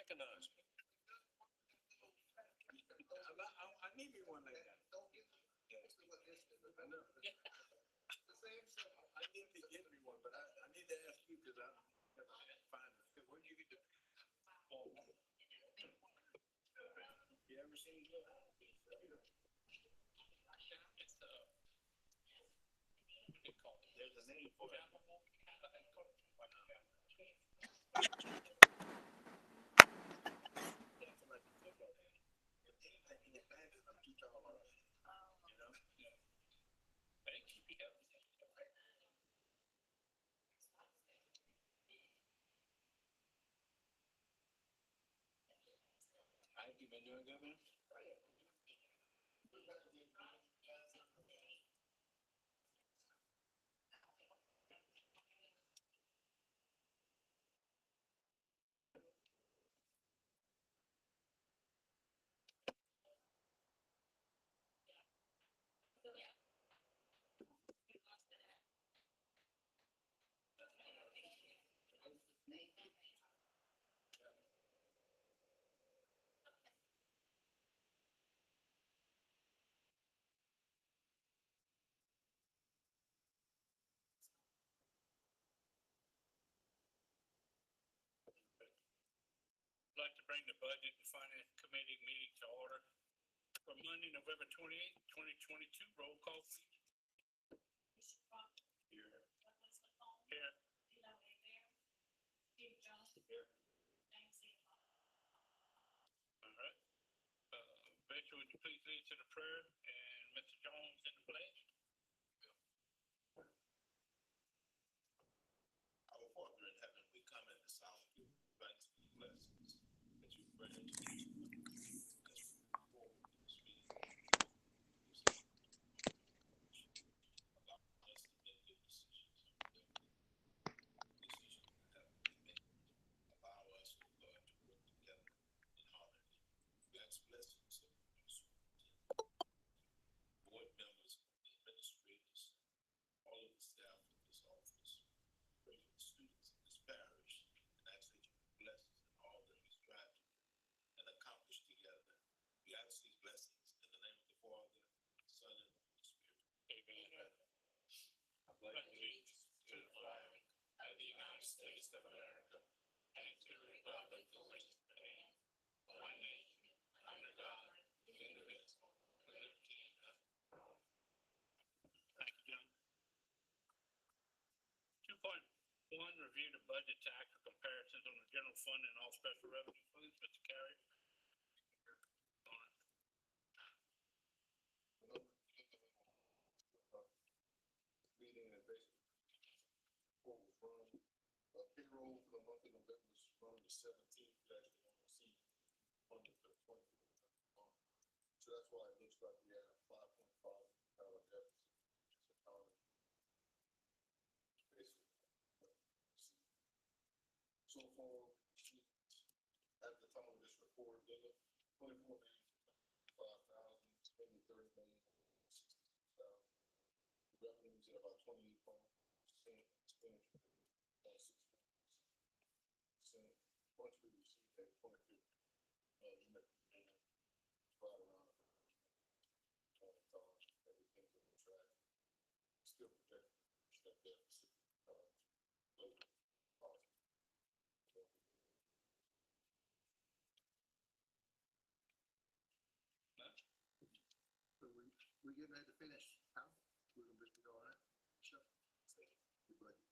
recognize me. I need me one like that. Yeah. I know. I need to get me one, but I need to ask you because I can't find it. Where do you get the? Oh. You ever seen it? It's what do you call it? There's a name for it. I'm too tall. You know? Yeah. Thank you. How you been doing good, man? I'd like to bring the Budget and Finance Committee meeting to order for Monday, November 28th, 2022. Roll call, please. Here. Here. Here. All right. Rachel, would you please lead to the prayer and Mr. Jones in the pledge? Our Father in heaven, we come in the sound of your thanks and blessings that you bring into each one. Board members, administrators, all of the staff of this office, pray for the students in this parish, and ask that you bless us in all that we strive to do and accomplish together. We ask these blessings in the name of the Father, Son, and Holy Spirit. Amen. I pledge allegiance to the flag of the United States of America and to the republic for which it stands, one nation, under God, indivisible, with liberty and justice for all. Thank you, John. 2.1, review the budget to act for comparisons on the general fund and all special revenue funds. Mr. Carey. Meeting and basically what was run, payroll for the month of November was run the 17th. You actually don't see funding for the 24th month. So that's why it looks like we had a $5.5 deficit, which is accounted basically. So far, at the time of this report, there were 24,005,000, spending 30,066,000. Revenues at about 28%, expenditure 6%. Once we receive that 25th unit, right around everything's on track. Still projected that deficit. So we getting ready to finish. How? We're gonna be all right. Sure. Your budget.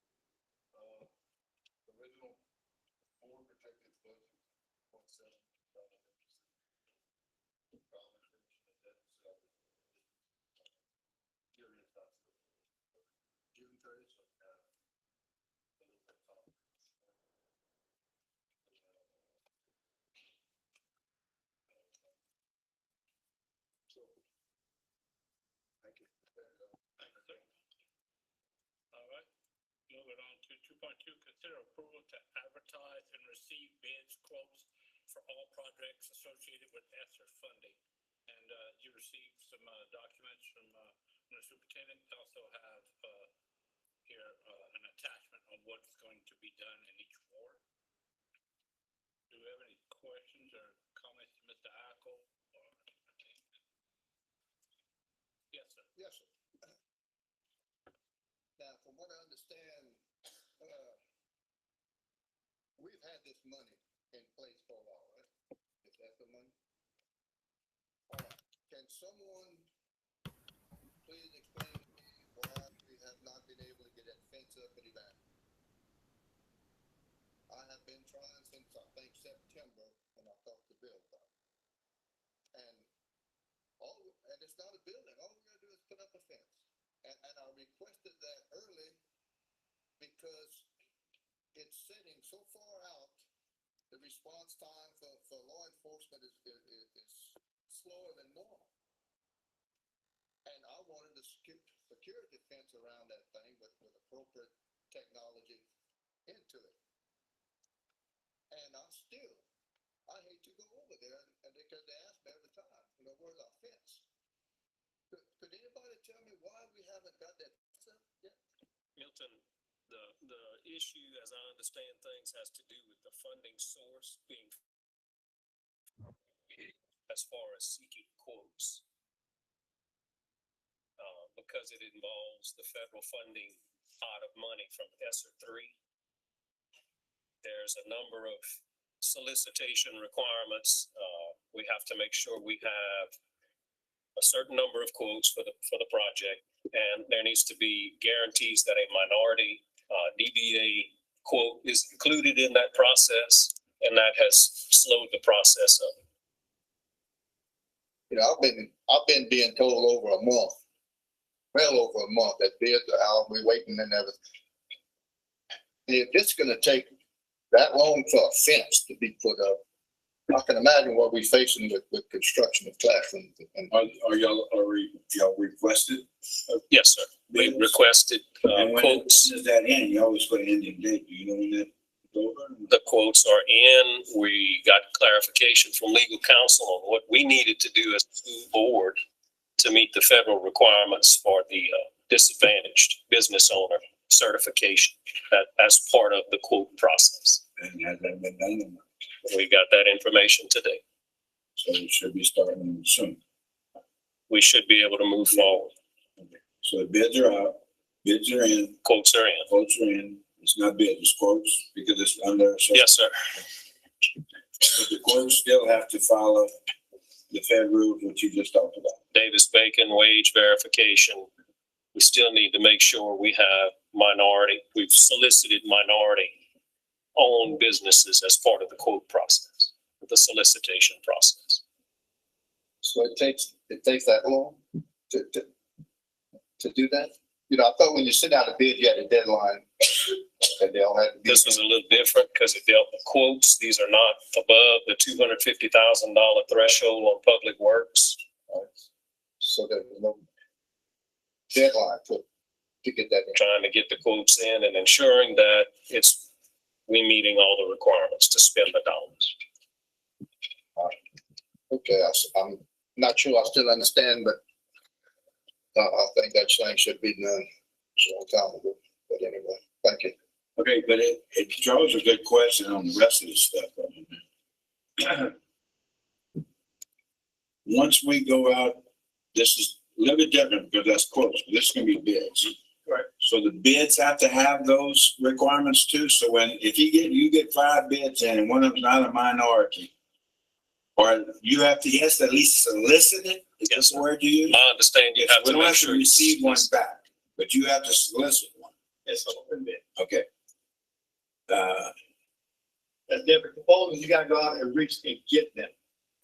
The original board projected budget 0.7 deficit. Probably finishing the deficit. Here is not June 30th. A little bit top. So, thank you. Thank you, sir. All right. Moving on to 2.2, consider approval to advertise and receive bids, quotes for all projects associated with ESSER funding. And you received some documents from the superintendent. You also have here an attachment on what's going to be done in each ward. Do we have any questions Yes, sir. Now, from what I understand, we've had this money in place for a while, right? Is that the money? All right. Can someone please explain to me why we have not been able to get that fence up at Acadia? I have been trying since I think September when I talked to Bill about it. And and it's not a building. All we gotta do is put up a fence. And I requested that early because it's sitting so far out. The response time for law enforcement is slower than normal. And I wanted a security fence around that thing with appropriate technology into it. And I hate to go over there and because they ask me every time, where's our fence? Could anybody tell me why we haven't got that fence up yet? Milton, the issue, as I understand things, has to do with the funding source being as far as seeking quotes. Because it involves the federal funding pot of money from ESSER 3. There's a number of solicitation requirements. We have to make sure we have a certain number of quotes for the project, and there needs to be guarantees that a minority DBA quote is included in that process, and that has slowed the process up. I've been being told over a month, well over a month, that bids are out, we're waiting and everything. If it's going to take that long for a fence to be put up, I can imagine what we're facing with construction of classrooms. And are y'all requested? Yes, sir. We requested quotes. When does that end? You always put an ending date. Do you know when that is over? The quotes are in. We got clarification from legal counsel on what we needed to do as a school board to meet the federal requirements for the disadvantaged business owner certification as part of the quote process. And has that been done? We got that information today. So it should be starting soon. We should be able to move forward. Okay. So the bids are out, bids are in. Quotes are in. Quotes are in. It's not bids, it's quotes because it's under. Yes, sir. But the quotes still have to follow the Fed rules, which you just talked about. Davis-Bacon wage verification. We still need to make sure we have minority. We've solicited minority owned businesses as part of the quote process, the solicitation process. So it takes that long to do that? I thought when you sent out a bid, you had a deadline. And they all had to be. This was a little different because it dealt with quotes. These are not above the $250,000 threshold on public works. Right. So there was no deadline to get that in. Trying to get the quotes in and ensuring that we meeting all the requirements to spend the dollars. Okay, I'm not sure I still understand, but I think that thing should be done a long time ago. But anyway, thank you. Okay, but it draws a good question on the rest of the stuff. Once we go out, this is a little bit different because that's close, but this is going to be bids. Right. So the bids have to have those requirements too. So if you get 5 bids in and one of them's not a minority, or you have to at least solicit it. Is this the word you use? I understand you have to make sure receive one back, but you have to solicit one. It's open bid. Okay. That's different proposals. You gotta go out and reach and get them.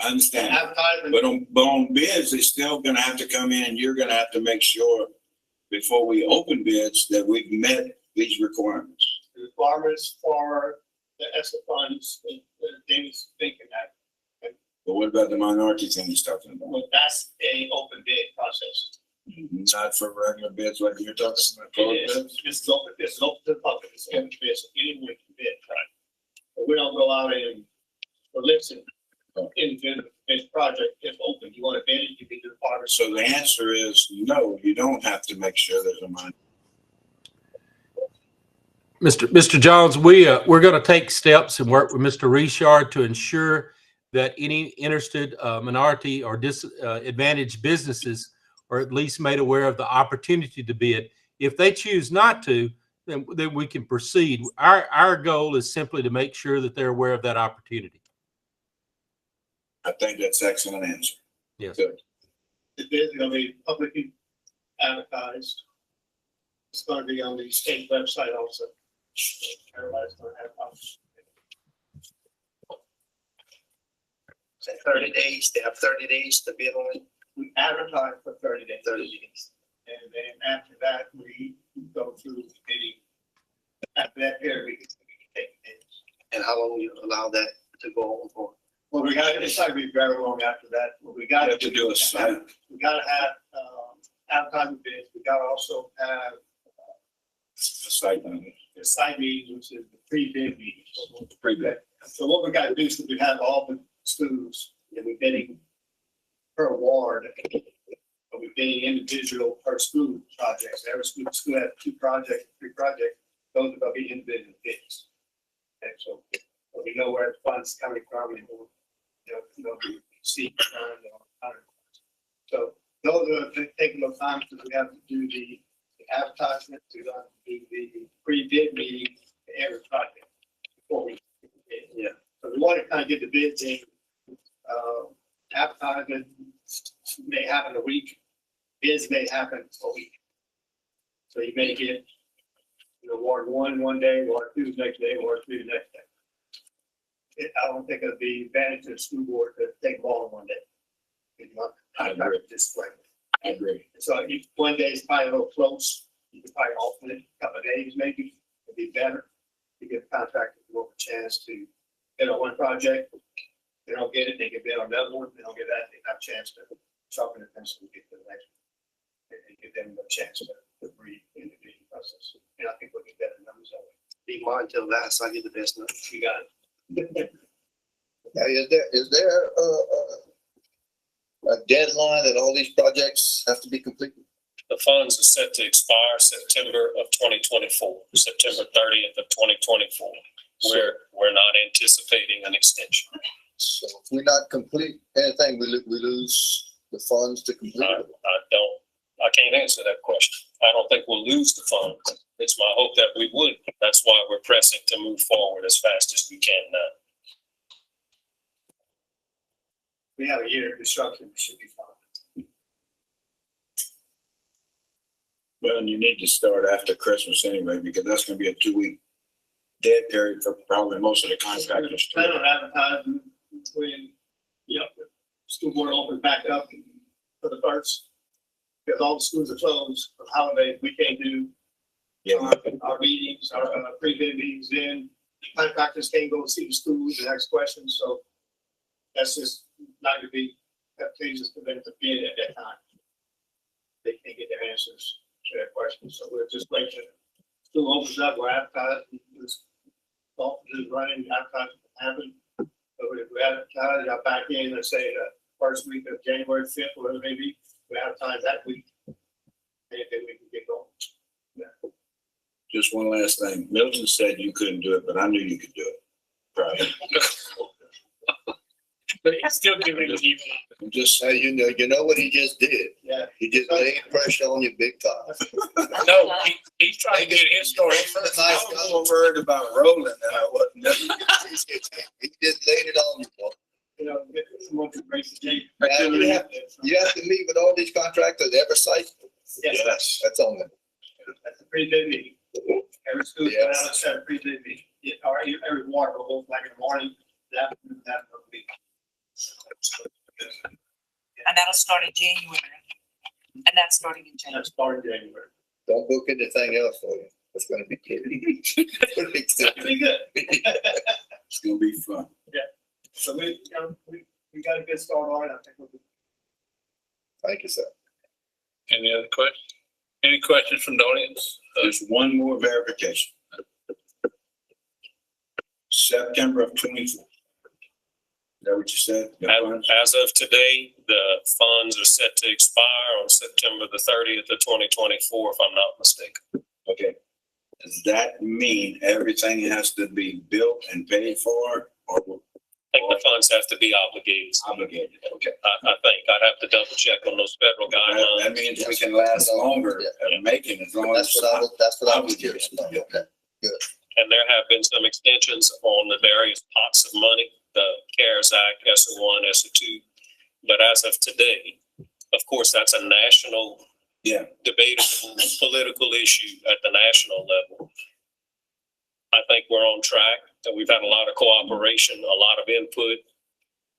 I understand. Advertisement. But on bids, they're still gonna have to come in and you're gonna have to make sure before we open bids that we've met these requirements. The requirements for the ESSER funds, David's thinking that. But what about the minority thing he's talking about? Well, that's a open bid process. Not for regular bids like you're talking about. It's open to the public. It's open bid, so anyone can bid. Right. But we don't go out and listen. In this project, if open, you want to bid it, you can do the part. So the answer is no, you don't have to make sure there's a minority. Mr. Johns, we're going to take steps and work with Mr. Richard to ensure that any interested minority or disadvantaged businesses or at least made aware of the opportunity to bid. If they choose not to, then we can proceed. Our goal is simply to make sure that they're aware of that opportunity. I think that's an excellent answer. Yes. Good. The bid's gonna be publicly advertised. It's gonna be on the state website also. Everybody's gonna have options. So 30 days, they have 30 days to bid on it. We advertise for 30 days. 30 days. And then after that, we go through the bidding. After that period, we can take bids. And how long you allow that to go on for? Well, we got, it's not gonna be very long after that. What we You got have to do a site. We gotta have, advertising bids. We gotta also have A site meeting. the site meetings, which is the pre-bid meetings. Pre-bid. So what we gotta do is we have all the schools and we're bidding per ward. But we're bidding individual per school projects. Every school has 2 projects, 3 projects. Those are gonna be individual bids. And so we know where the funds coming from and see. So those are taking those times because we have to do the advertisement, we're going to do the pre-bid meeting for every project before we bid. Yeah. So we want to kind of get the bids in. Advertisement may happen a week, bids may happen a week. So you may get, Ward 1 one day, Ward 2 the next day, Ward 3 the next day. I don't think it'd be advantage to the school board to take them all in one day. I agree. Display. I agree. So if one day is probably a little close, you can probably alternate a couple of days maybe, it'd be better. To give contractors more of a chance to bid on one project. They don't get it, they can bid on another one. They don't get that, they have a chance to sharpen the pencil and get to the next one. And give them a chance to breathe in the bidding process. And I think we'll get better numbers that way. Be mine till last, I get the best number. You got it. Now, is there a deadline that all these projects have to be completed? The funds are set to expire September of 2024, September 30th of 2024. We're not anticipating an extension. So if we not complete anything, we lose the funds to complete it. I can't answer that question. I don't think we'll lose the funds. It's my hope that we would. That's why we're pressing to move forward as fast as we can now. We have a year of construction, we should be fine. Well, and you need to start after Christmas anyway, because that's gonna be a 2-week dead period for probably most of the contractors. Plan on advertising when, the school board opens back up for the first. Because all the schools are closed for holidays, we can't do Yeah, our meetings, our pre-bid meetings, then contractors can't go see the schools and ask questions, so that's just not gonna be advantageous for them to bid at that time. They can't get their answers to their questions, so we're just waiting. School opens up, we're advertising, this office is running, advertising happen. So we advertise, y'all back in, let's say the first week of January 5th, whatever it may be, we advertise that week. And then we can get going. just one last thing. Milton said you couldn't do it, but I knew you could do it. Right. But he's still giving you. I'm just Hey, saying. you know what he just did? Yeah. He just laid pressure on you big time. No, he's trying to get his story. I was more worried about rolling than I wasn't. He just laid it on you, boy. Get someone to break the tape. Now, you have to meet with all these contractors every site. Yes. That's on them. That's a pretty big meeting. Every school's gonna have a set of pretty big meeting. Or every water will go like in the morning, that will be. And that'll start in January. And that's starting in January. That's starting January. Don't book anything else for you. It's gonna be good. It's gonna be good. Pretty good. It's gonna be fun. So we got a good start on it. I think we'll be. Thank you, sir. Any other questions? Any questions from the audience? There's one more verification. September of 24. Is that what you said? As of today, the funds are set to expire on September the 30th of 2024, if I'm not mistaken. Okay. Does that mean everything has to be built and paid for, or I think the funds have to be obligated. Obligated, okay. I think I'd have to double check on those federal guidelines. That means we can last longer and make it as long as. That's what I was curious about. Okay. And there have been some extensions on the various pots of money, the CARES Act, ESSER 1, ESSER 2. But as of today, of course, that's a national, debatable political issue at the national level. I think we're on track, and we've had a lot of cooperation, a lot of input.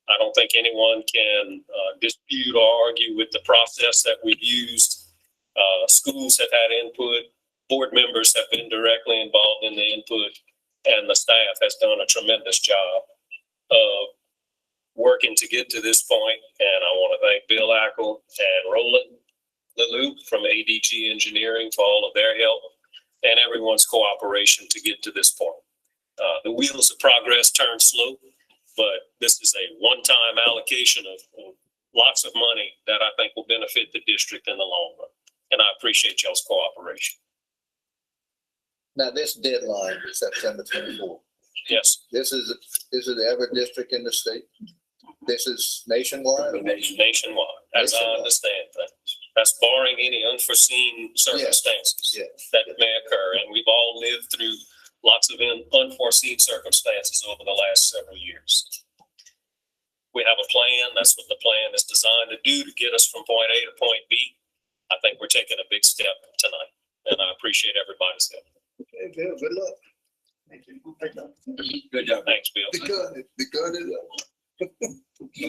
I don't think anyone can dispute or argue with the process that we've used. Schools have had input, board members have been directly involved in the input, and the staff has done a tremendous job of working to get to this point. And I want to thank Bill Ackle and Roland Leloup from ADG Engineering for all of their help and everyone's cooperation to get to this point. The wheels of progress turn slow, but this is a one-time allocation of lots of money that I think will benefit the district in the long run. And I appreciate y'all's cooperation. Now, this deadline is September 24th. Yes, This is every district in the state. This is nationwide. nationwide, as I understand things. That's barring any unforeseen circumstances that may occur. And we've all lived through lots of unforeseen circumstances over the last several years. We have a plan. That's what the plan is designed to do, to get us from point A to point B. I think we're taking a big step tonight, and I appreciate everybody's help. Okay, Bill, good luck. Thank you. Good job. Thanks, Bill. The gun is up.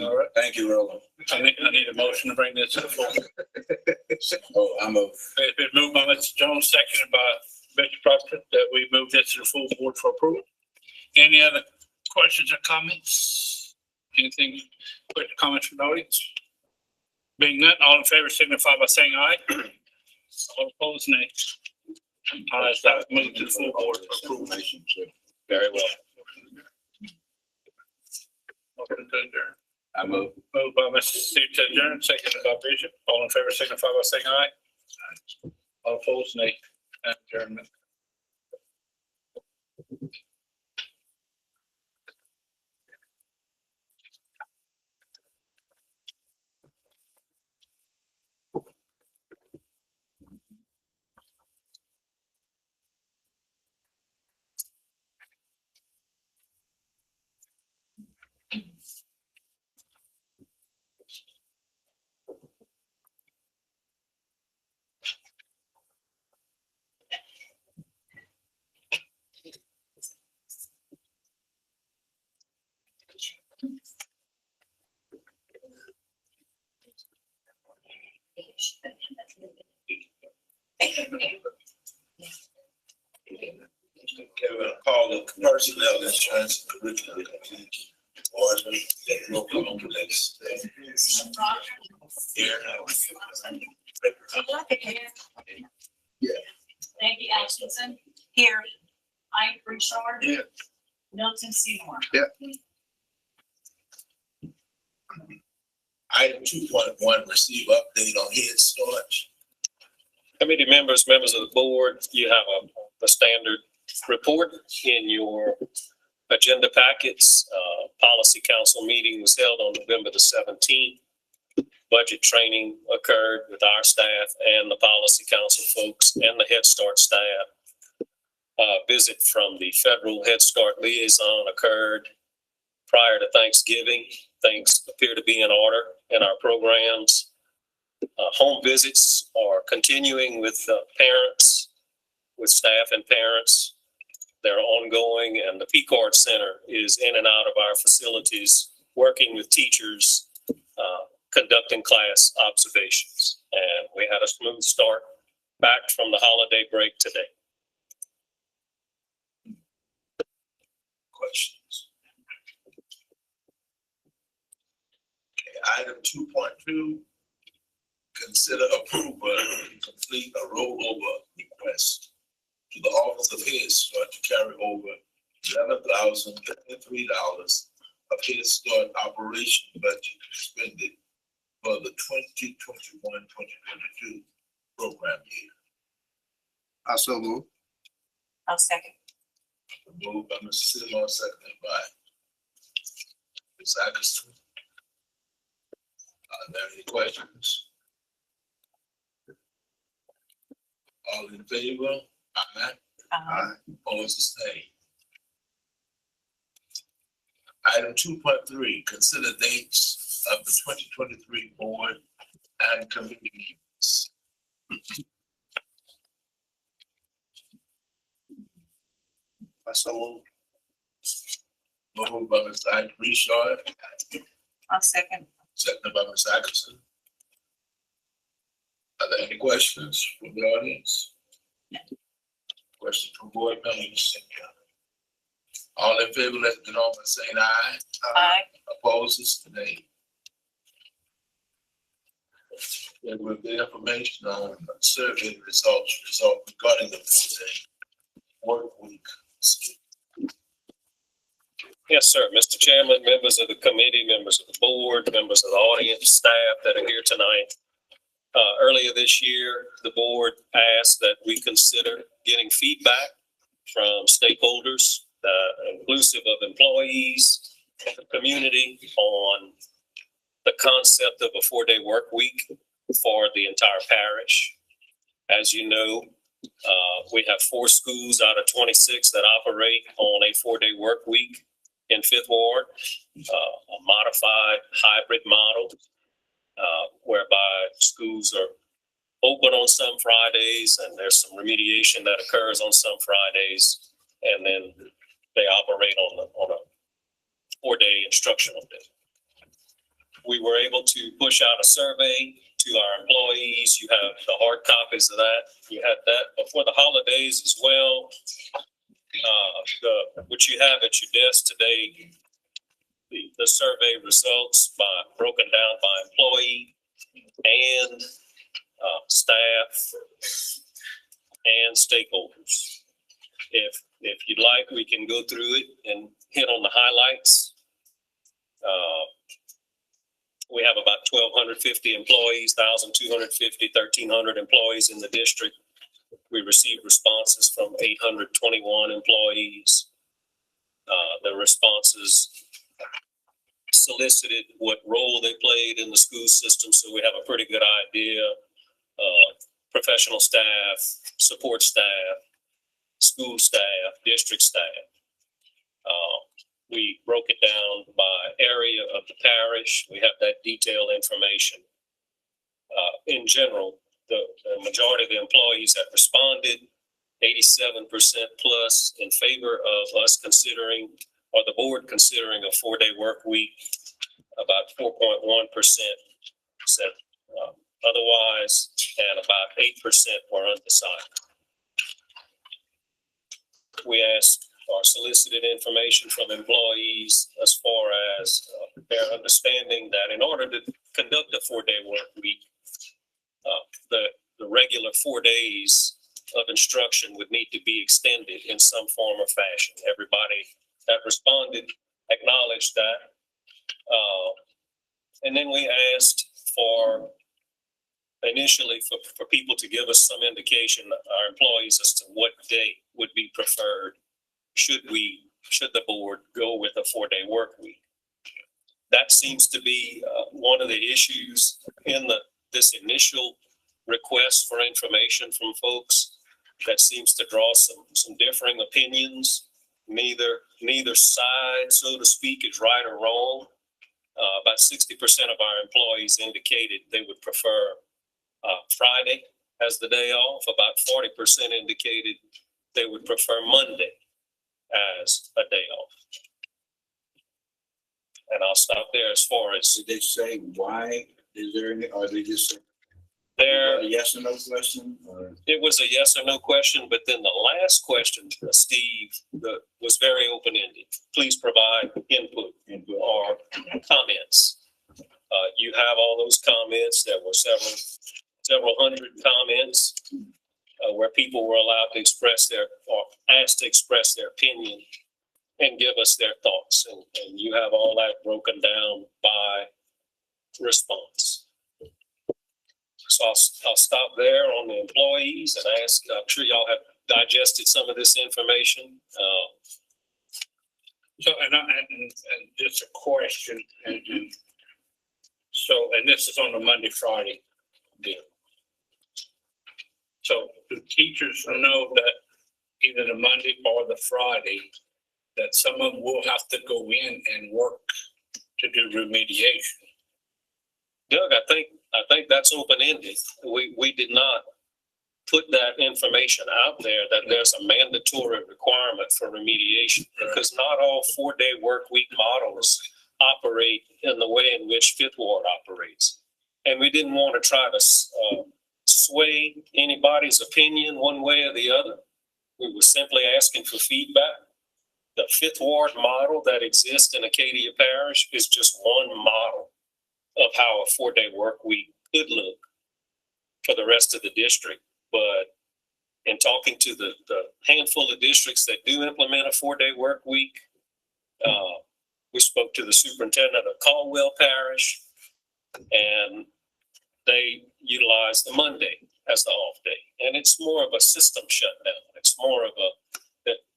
All right. Thank you, Roland. I need a motion to bring this to the floor. Oh, I'm a. It's been moved by Mr. Jones, seconded by Mr. Proctor, that we move this to the full board for approval. Any other questions or comments? Anything, questions, comments from the audience? Being none, all in favor signify by saying aye. All opposed, nay. Ayes have it. Move to the full board for approval. Very well. Motion to adjourn. I move. Moved by Mr. Steve to adjourn, seconded by Bishop. All in favor signify by saying aye. All opposed, nay. Adjournment. Okay, we're gonna call the personnel insurance. Maggie Atkinson. Here. Ike Richard. Yeah. Milton Seymour. Item 2.1, receive update on Head Start. Committee members, members of the board, you have a standard report in your agenda packets. Policy council meeting was held on November the 17th. Budget training occurred with our staff and the policy council folks and the Head Start staff. Visit from the federal Head Start liaison occurred prior to Thanksgiving. Things appear to be in order in our programs. Home visits are continuing with parents, with staff and parents. They're ongoing, and the PCARD Center is in and out of our facilities, working with teachers, conducting class observations. And we had a smooth start back from the holiday break today. Questions? Okay, item 2.2, consider approval to complete a rollover request to the Office of Head Start to carry over $11,053 of Head Start operation budget expended for the 2021-2022 program year. I so move. I'll second. Moved by Mr. Seymour, seconded by Ms. Atkinson? Are there any questions? All in favor? Aye. Opposed, nay. Item 2.3, consider dates of the 2023 board and committee meetings. Moved by Ms. Richard, I'll second. seconded by Ms. Atkinson. Are there any questions from the audience? Questions from board members? All in favor, let it be known by saying aye. Aye. Opposes, nay. There will be information on survey results regarding the 4-day work week. Yes, sir. Mr. Chairman, members of the committee, members of the board, members of the audience, staff that are here tonight. Earlier this year, the board asked that we consider getting feedback from stakeholders, inclusive of employees, the community, on the concept of a 4-day work week for the entire parish. As you know, we have 4 schools out of 26 that operate on a 4-day work week in 5th Ward, a modified hybrid model, whereby schools are open on some Fridays and there's some remediation that occurs on some Fridays, and then they operate on a 4-day instructional day. We were able to push out a survey to our employees. You have the hard copies of that. You had that before the holidays as well. What you have at your desk today, the survey results broken down by employee and staff and stakeholders. If you'd like, we can go through it and hit on the highlights. We have about 1,250 employees, 1,250, 1,300 employees in the district. We received responses from 821 employees. The responses solicited what role they played in the school system, so we have a pretty good idea. Professional staff, support staff, school staff, district staff. We broke it down by area of the parish. We have that detailed information. In general, the majority of the employees that responded, 87% plus in favor of us considering, or the board considering, a 4-day work week. About 4.1% said otherwise, and about 8% were undecided. We asked or solicited information from employees as far as their understanding that in order to conduct a 4-day work week, the regular 4 days of instruction would need to be extended in some form or fashion. Everybody that responded acknowledged that. And then we asked for initially for people to give us some indication, our employees, as to what day would be preferred should the board go with a 4-day work week. That seems to be one of the issues in this initial request for information from folks that seems to draw some differing opinions. Neither side, so to speak, is right or wrong. About 60% of our employees indicated they would prefer Friday as the day off. About 40% indicated they would prefer Monday as a day off. And I'll stop there as far as. Did they say why? Is there any, or they just There, a yes or no question? Or? it was a yes or no question, but then the last question, Steve, was very open-ended. Please provide input or comments. You have all those comments. There were several hundred comments where people were allowed to express or asked to express their opinion and give us their thoughts. And you have all that broken down by response. So I'll stop there on the employees and ask, I'm sure y'all have digested some of this information. So, and just a question, and so, and this is on the Monday, Friday deal. So do teachers know that either the Monday or the Friday, that some of them will have to go in and work to do remediation? Doug, I think that's open-ended. We did not put that information out there that there's a mandatory requirement for remediation, because not all 4-day work week models operate in the way in which Fifth Ward operates. And we didn't want to try to sway anybody's opinion one way or the other. We were simply asking for feedback. The Fifth Ward model that exists in Acadia Parish is just one model of how a 4-day work week could look for the rest of the district. But in talking to the handful of districts that do implement a 4-day work week, we spoke to the superintendent of Caldwell Parish, and they utilize the Monday as the off day. And it's more of a system shutdown. It's more of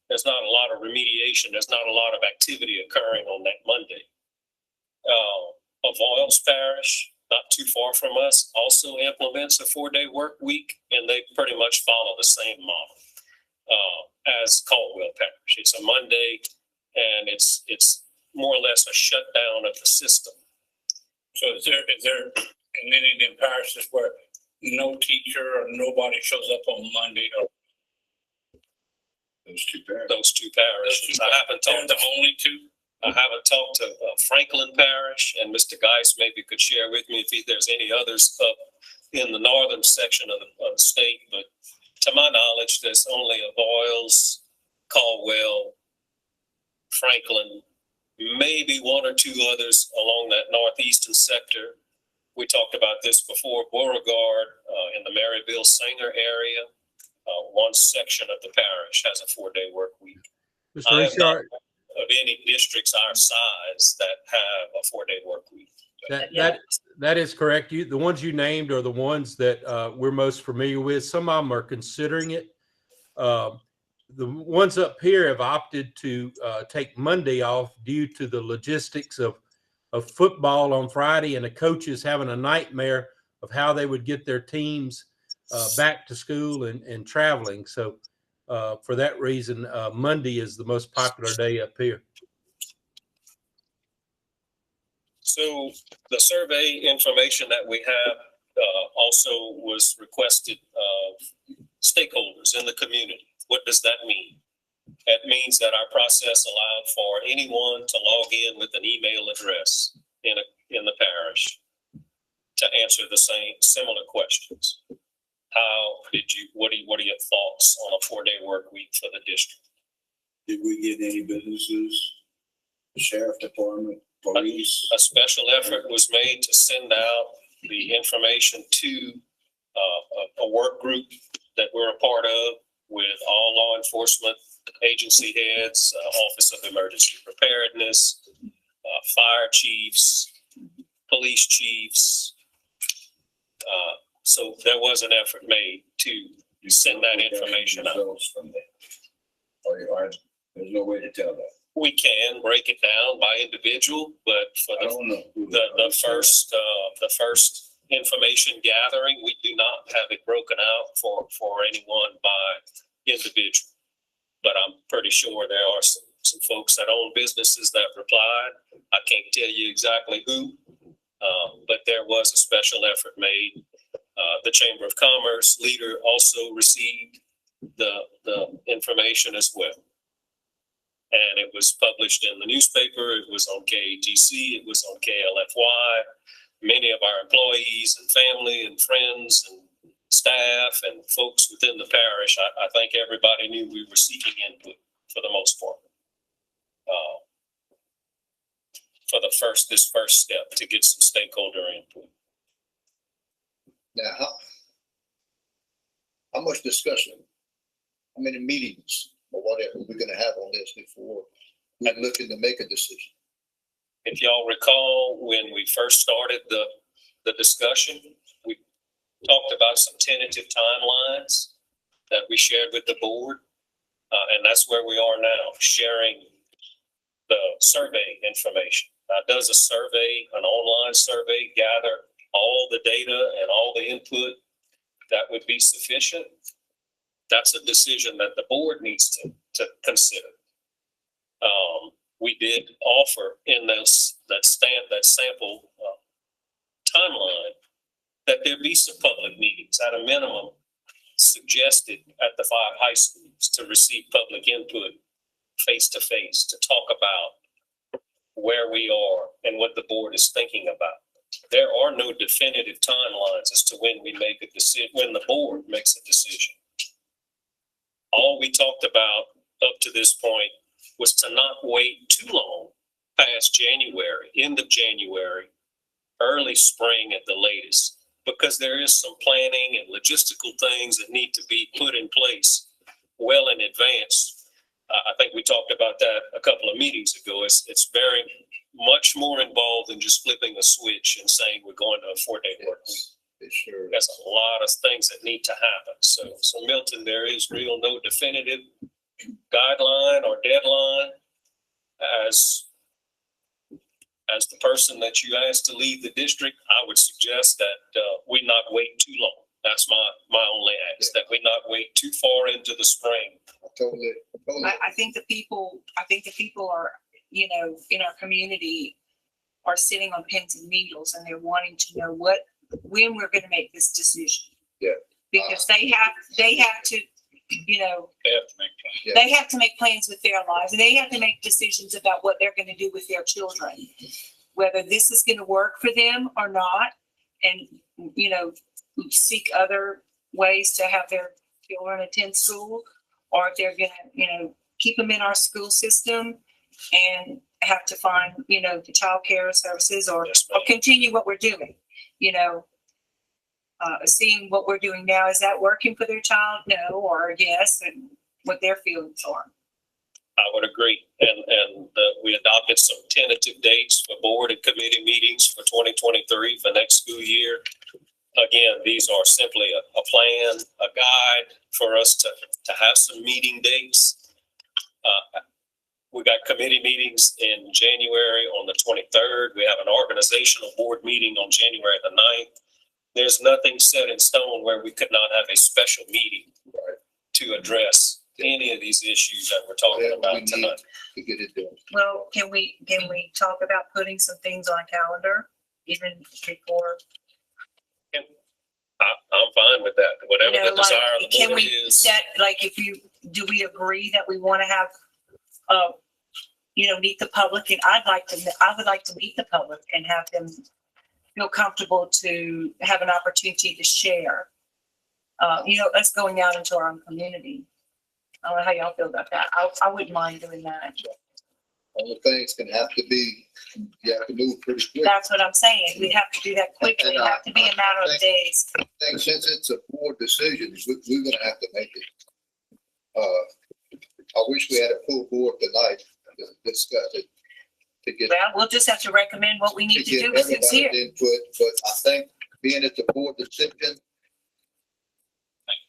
there's not a lot of remediation. There's not a lot of activity occurring on that Monday. Avoyles Parish, not too far from us, also implements a 4-day work week, and they pretty much follow the same model as Caldwell Parish. It's a Monday, and it's more or less a shutdown of the system. So is there in any of them parishes where no teacher or nobody shows up on Monday, or Those two pairs. Those two parishes. I haven't they're talked the to only two? I haven't talked to Franklin Parish, and Mr. Geis maybe could share with me if there's any others up in the northern section of the state. But to my knowledge, there's only Avoyles, Caldwell, Franklin, maybe one or two others along that northeastern sector. We talked about this before. Beauregard in the Maryville Sanger area, one section of the parish has a 4-day work week. Mr. I am not Richard, of any districts our size that have a 4-day work week. that is correct. The ones you named are the ones that we're most familiar with. Some of them are considering it. The ones up here have opted to take Monday off due to the logistics of football on Friday, and the coaches having a nightmare of how they would get their teams back to school and traveling. So for that reason, Monday is the most popular day up here. So the survey information that we have also was requested of stakeholders in the community. What does that mean? That means that our process allowed for anyone to log in with an email address in the parish to answer the similar questions. What are your thoughts on a 4-day work week for the district? Did we get any businesses? The sheriff department, police? A special effort was made to send out the information to a work group that we're a part of with all law enforcement agency heads, Office of Emergency Preparedness, fire chiefs, police chiefs. So there was an effort made to send that information out. From that. Or there's no way to tell that. We can break it down by individual, but for I don't know. the first information gathering, we do not have it broken out for anyone by individual. But I'm pretty sure there are some folks that own businesses that replied. I can't tell you exactly who, but there was a special effort made. The Chamber of Commerce leader also received the information as well. And it was published in the newspaper. It was on KATC. It was on KLFY. Many of our employees and family and friends and staff and folks within the parish, I think everybody knew we were seeking input for the most part. For this first step to get some stakeholder input. Now, how much discussion, how many meetings or whatever we're gonna have on this before we're looking to make a decision? If y'all recall, when we first started the discussion, we talked about some tentative timelines that we shared with the board. And that's where we are now, sharing the survey information. Now, does a survey, an online survey, gather all the data and all the input that would be sufficient? That's a decision that the board needs to consider. We did offer in that sample timeline that there be some public meetings at a minimum suggested at the 5 high schools to receive public input face to face, to talk about where we are and what the board is thinking about. There are no definitive timelines as to when we make a decision, when the board makes a decision. All we talked about up to this point was to not wait too long past January, end of January, early spring at the latest, because there is some planning and logistical things that need to be put in place well in advance. I think we talked about that a couple of meetings ago. It's very much more involved than just flipping a switch and saying we're going to a 4-day work week. It sure. There's a lot of things that need to happen. So Milton, there is no definitive guideline or deadline. As the person that you asked to leave the district, I would suggest that we not wait too long. That's my only ask, that we not wait too far into the spring. Totally. I think the people are, you know, in our community are sitting on pins and needles, and they're wanting to know when we're going to make this decision. Yeah. Because they have to, you know, They have to make plans. Yeah. they have to make plans with their lives, and they have to make decisions about what they're going to do with their children, whether this is going to work for them or not, and, you know, seek other ways to have their children attend school, or if they're going to, you know, keep them in our school system and have to find, you know, the child care services, or continue what we're doing, you know. Seeing what we're doing now, is that working for their child? No, or yes, and what their feelings are. I would agree. And we adopted some tentative dates for board and committee meetings for 2023 for next school year. Again, these are simply a plan, a guide for us to have some meeting dates. We got committee meetings in January on the 23rd. We have an organizational board meeting on January the 9th. There's nothing set in stone where we could not have a special meeting to address any of these issues that we're talking about tonight. To get it done. Well, can we talk about putting some things on a calendar even before? I'm fine with that. Whatever You know, the desire of the can board we is. set, like, do we agree that we want to have, you know, meet the public? And I would like to meet the public and have them feel comfortable to have an opportunity to share, you know, us going out into our own community. I don't know how y'all feel about that. I wouldn't mind doing that. Only things can have to be, you have to move pretty quick. That's what I'm saying. We have to do that quickly. It have to be a matter of days. I think since it's a board decision, we're gonna have to make it. I wish we had a full board tonight to discuss it. To get, Well, we'll just have to recommend what we need to do get with who's here. everybody's input, but I think being at the board decision,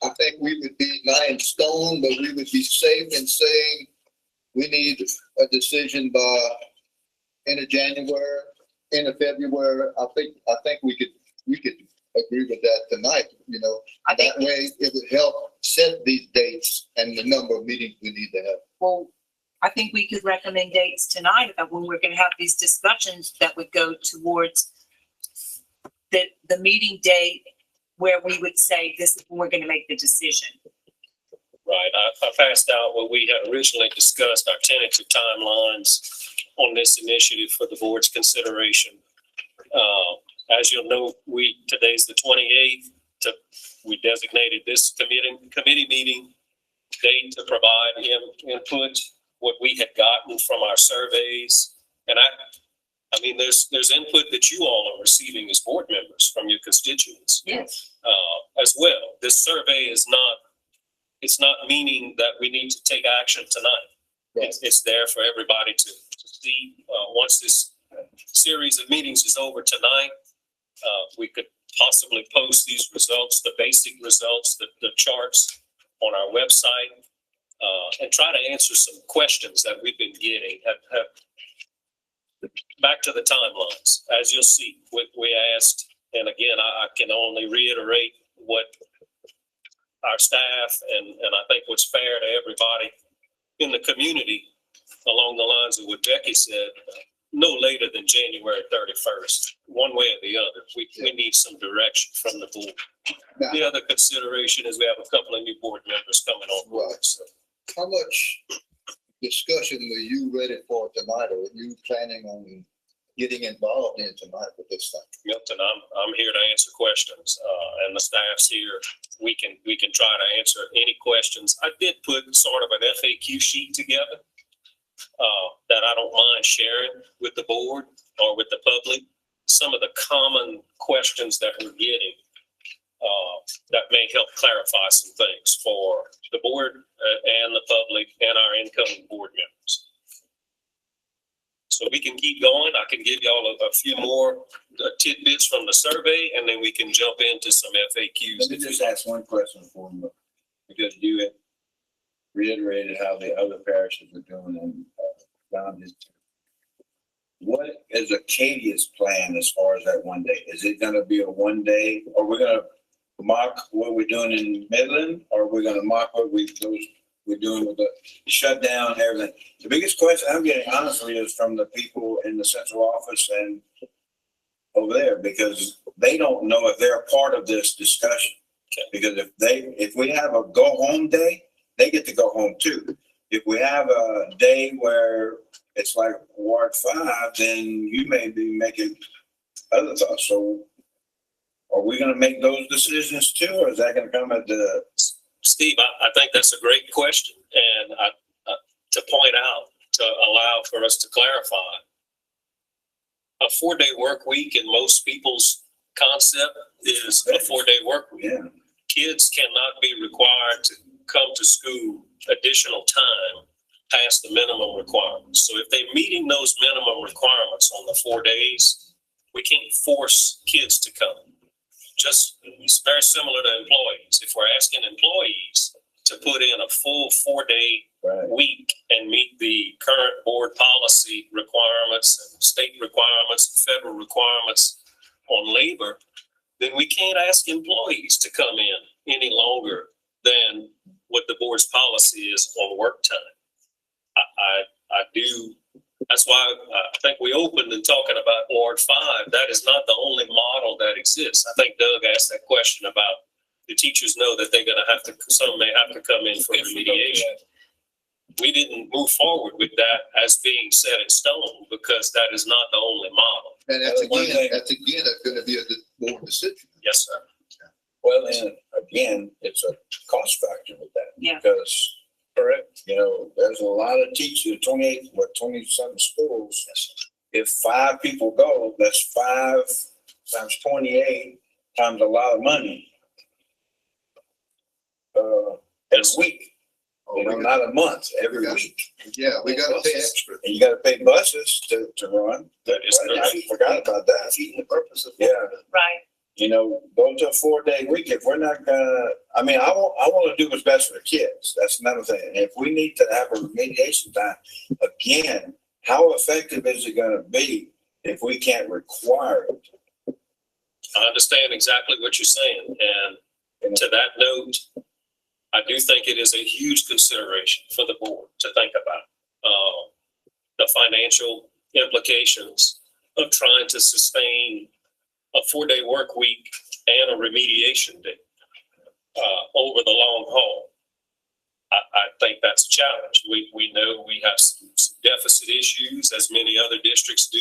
I think we would be not in stone, but we would be safe in saying we need a decision by end of January, end of February. I think we could agree with that tonight, you know. I think, That way it would help set these dates and the number of meetings we need to have. well, I think we could recommend dates tonight about when we're going to have these discussions that would go towards the meeting date where we would say this is when we're going to make the decision. Right. I passed out what we had originally discussed, our tentative timelines on this initiative for the board's consideration. As you'll know, today's the 28th. We designated this committee meeting date to provide input, what we had gotten from our surveys. And I mean, there's input that you all are receiving as board members from your constituents. Yes. As well. This survey it's not meaning that we need to take action tonight. Right. It's there for everybody to see. Once this series of meetings is over tonight, we could possibly post these results, the basic results, the charts on our website. and try to answer some questions that we've been getting. Back to the timelines, as you'll see, we asked, and again, I can only reiterate what our staff and I think what's fair to everybody in the community along the lines of what Becky said, no later than January 31st, one way or the other. We need some direction from the board. Now, The other consideration is we have a couple of new board members coming on board. Right. So how much discussion were you ready for tonight, or were you planning on getting involved in tonight with this thing? Milton, I'm here to answer questions, and the staff's here. We can try to answer any questions. I did put sort of an FAQ sheet together that I don't mind sharing with the board or with the public. Some of the common questions that we're getting that may help clarify some things for the board and the public and our incoming board members. So we can keep going. I can give y'all a few more tidbits from the survey, and then we can jump into some FAQs. Let me just ask one question for you, because you had reiterated how the other parishes are doing and found it. What is Acadia's plan as far as that one day? Is it gonna be a one day, or we're gonna mock what we're doing in Midland, or we're gonna mock what we're doing with the shutdown and everything? The biggest question I'm getting honestly is from the people in the central office and over there, because they don't know if they're a part of this discussion. Because if we have a go home day, they get to go home too. If we have a day where it's like Ward 5, then you may be making other thoughts. So are we gonna make those decisions too, or is that gonna come at the? Steve, I think that's a great question. And to point out, to allow for us to clarify, a 4-day work week in most people's concept is a 4-day work week. Yeah. Kids cannot be required to come to school additional time past the minimum requirements. So if they're meeting those minimum requirements on the 4 days, we can't force kids to come. Just, it's very similar to employees. If we're asking employees to put in a full 4-day week and meet the current board policy requirements and state requirements, federal requirements on labor, then we can't ask employees to come in any longer than what the board's policy is on work time. I do. That's why I think we opened in talking about Ward 5. That is not the only model that exists. I think Doug asked that question about the teachers know that they're going to have to, some may have to come in for remediation. We didn't move forward with that as being set in stone because that is not the only model. And that's again going to be a board decision. Yes, sir. Well, and again, it's a cost factor with that. Yeah. Because, correct, there's a lot of teachers, 20-something schools. If 5 people go, that's 5 times 28 times a lot of money. Every week. Not a month, every week. Yeah, we got to pay extra. And you got to pay buses to run. That is correct. I forgot about that. Defeating the purpose of. Yeah. Right. Go to a 4-day week. If we're not gonna, I want to do what's best for the kids. That's another thing. If we need to have a remediation time, again, how effective is it going to be if we can't require it? I understand exactly what you're saying. And to that note, I do think it is a huge consideration for the board to think about the financial implications of trying to sustain a 4-day work week and a remediation day over the long haul. I think that's a challenge. We know we have some deficit issues, as many other districts do.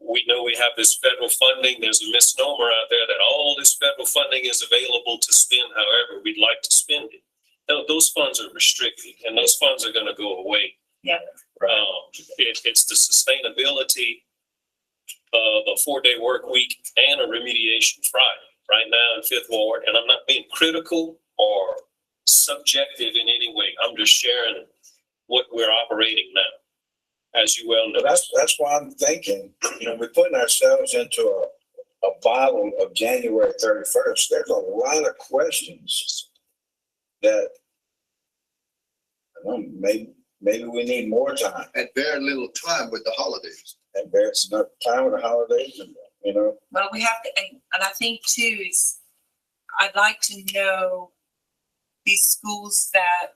We know we have this federal funding. There's a misnomer out there that all this federal funding is available to spend however we'd like to spend it. No, those funds are restricted, and those funds are going to go away. Yeah. It's the sustainability of a 4-day work week and a remediation Friday right now in 5th Ward. And I'm not being critical or subjective in any way. I'm just sharing what we're operating now, as you well know. That's why I'm thinking, we're putting ourselves into a bottle of January 31st. There's a lot of questions that Maybe we need more time. And very little time with the holidays. And there's enough time with the holidays, you know. Well, we have to, and I think too is, I'd like to know these schools that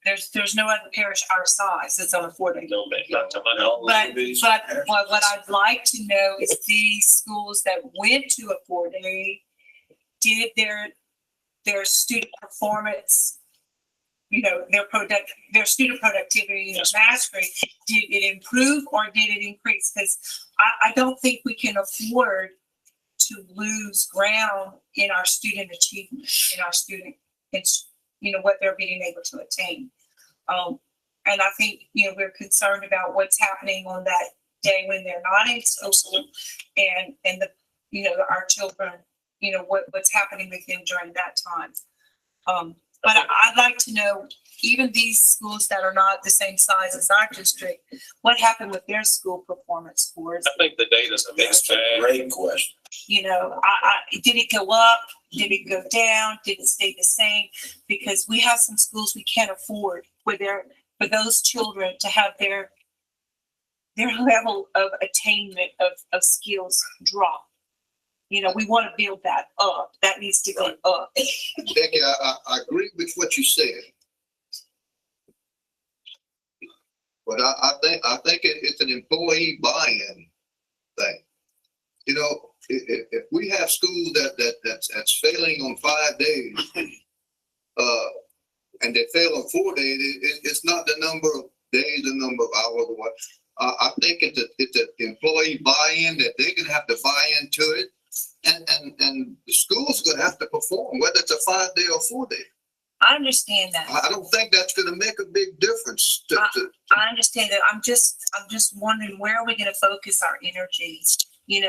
there's no other parish our size that's on a 4-day. No, man, not to my knowledge. But what I'd like to know is these schools that went to a 4-day, did their student performance, their student productivity and Yes. mastery, did it improve or did it increase? Because I don't think we can afford to lose ground in our student achievement, in our student, it's, what they're being able to attain. And I think, we're concerned about what's happening on that day when they're not in school and our children, what's happening with them during that time. But I'd like to know, even these schools that are not the same size as our district, what happened with their school performance scores? I think the data's a mixed That's a bag. great question. Did it go up? Did it go down? Did it stay the same? Because we have some schools we can't afford for those children to have their level of attainment of skills drop. We want to build that up. That needs to go up. Becky, I agree with what you said. But I think it's an employee buy-in thing. If we have schools that's failing on 5 days, and they fail on 4 days, it's not the number of days, the number of hours or what. I think it's an employee buy-in that they're gonna have to buy into it, and the school's gonna have to perform, whether it's a 5-day or 4-day. I understand that. I don't think that's gonna make a big difference. I understand that. I'm just wondering, where are we going to focus our energies, in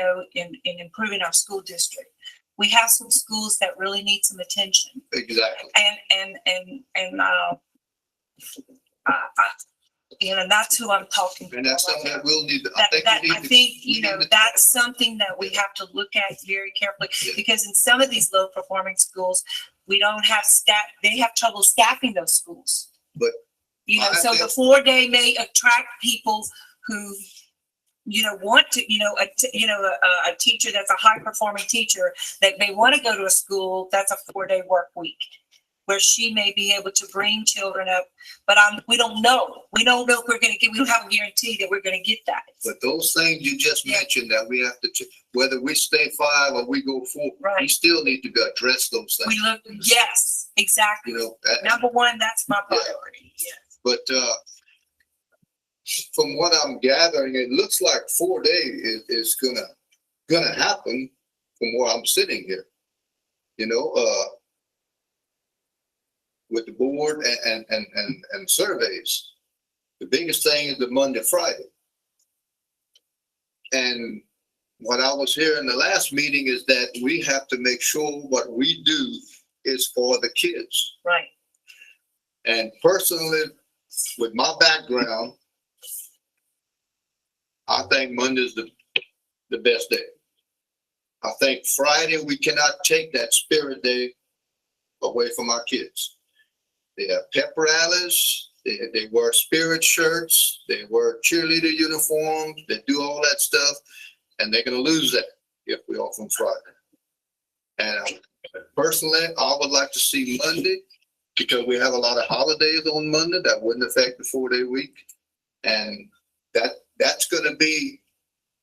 improving our school district? We have some schools that really need some attention. Exactly. And that's who I'm talking to. And that's something that we'll need to, that's something that we have to look at very carefully, because in some of these low performing schools, we don't have staff. They have trouble staffing those schools. But so the 4-day may attract people who, want to, a teacher that's a high performing teacher that may want to go to a school that's a 4-day work week, where she may be able to bring children up, but we don't know. We don't know if we're going to get. We don't have a guarantee that we're going to get that. But those things you just mentioned that we have to, whether we stay 5 or we go 4, right, we still need to address those things. Yes, exactly. Number one, that's my priority. Yeah. But from what I'm gathering, it looks like 4 days is gonna happen from where I'm sitting here. With the board and surveys, the biggest thing is the Monday, Friday. And what I was hearing the last meeting is that we have to make sure what we do is for the kids. Right. And personally, with my background, I think Monday's the best day. I think Friday, we cannot take that spirit day away from our kids. They have pep rallies, they wear spirit shirts, they wear cheerleader uniforms, they do all that stuff, and they're gonna lose that if we offer them Friday. And personally, I would like to see Monday, because we have a lot of holidays on Monday that wouldn't affect the 4-day week. And that's gonna be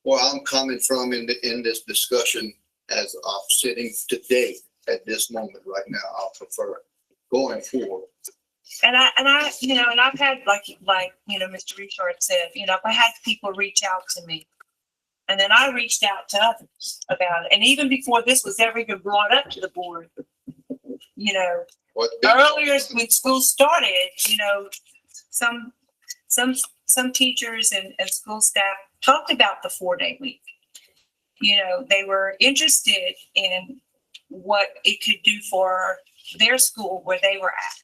where I'm coming from in this discussion as I'm sitting today at this moment right now. I'll prefer it going forward. And I've had like Mr. Richard said, I had people reach out to me, and then I reached out to others about it. And even before this was ever even brought up to the board, earlier when school started, some teachers and school staff talked about the 4-day week. They were interested in what it could do for their school where they were at.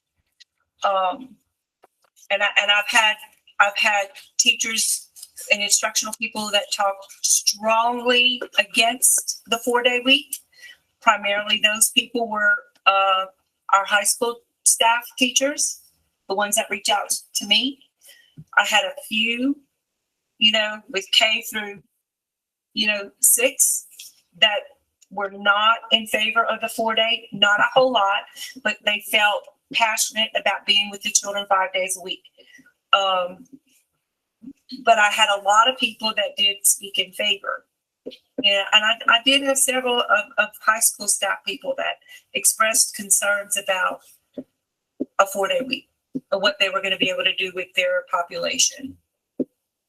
And I've had teachers and instructional people that talk strongly against the 4-day week. Primarily those people were our high school staff teachers the ones that reach out to me. I had a few, with K through, 6 that were not in favor of the 4-day, not a whole lot, but they felt passionate about being with the children 5 days a week. But I had a lot of people that did speak in favor. Yeah, and I did have several of high school staff people that expressed concerns about a 4-day week, or what they were going to be able to do with their population